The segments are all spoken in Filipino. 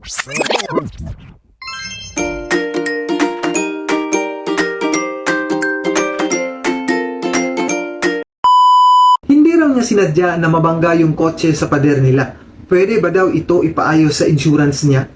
Hindi raw niya sinadya na mabangga yung kotse sa pader nila. Pwede ba daw ito ipaayos sa insurance niya?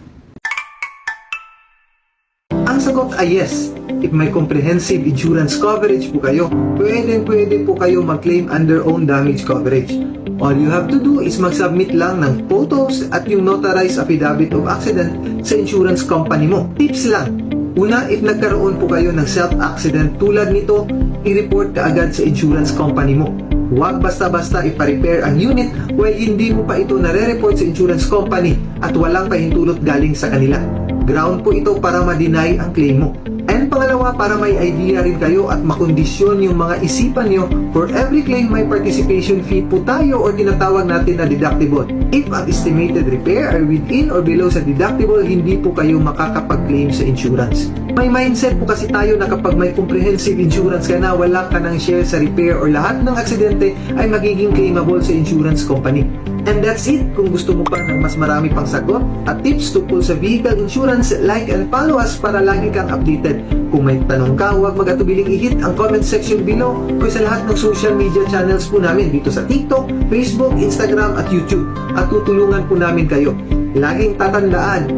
Ang sagot ay yes. If may comprehensive insurance coverage po kayo, pwede po kayo mag-claim under own damage coverage. All you have to do is mag-submit lang ng photos at yung notarized affidavit of accident sa insurance company mo. Tips lang. Una, if nagkaroon po kayo ng self-accident tulad nito, i-report ka agad sa insurance company mo. Huwag basta-basta ipa-repair ang unit while hindi mo pa ito nare-report sa insurance company at walang pahintulot galing sa kanila. Ground po ito para ma-deny ang claim mo. And pangalawa, para may idea rin kayo at makondisyon yung mga isipan nyo, for every claim may participation fee po tayo o tinatawag natin na deductible. If ang estimated repair are within or below sa deductible, hindi po kayo makakapag-claim sa insurance. May mindset po kasi tayo na kapag may comprehensive insurance ka na, wala ka ng share sa repair or lahat ng aksidente ay magiging claimable sa insurance company. And that's it. Kung gusto mo pa ng mas marami pang sagot at tips tungkol sa vehicle insurance, like and follow us para lagi kang updated. Kung may tanong ka, huwag mag-atubiling i-hit ang comment section below o sa lahat ng social media channels po namin dito sa TikTok, Facebook, Instagram at YouTube. At tutulungan po namin kayo. Laging tatandaan,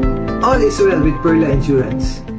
all is well with Perla Insurance.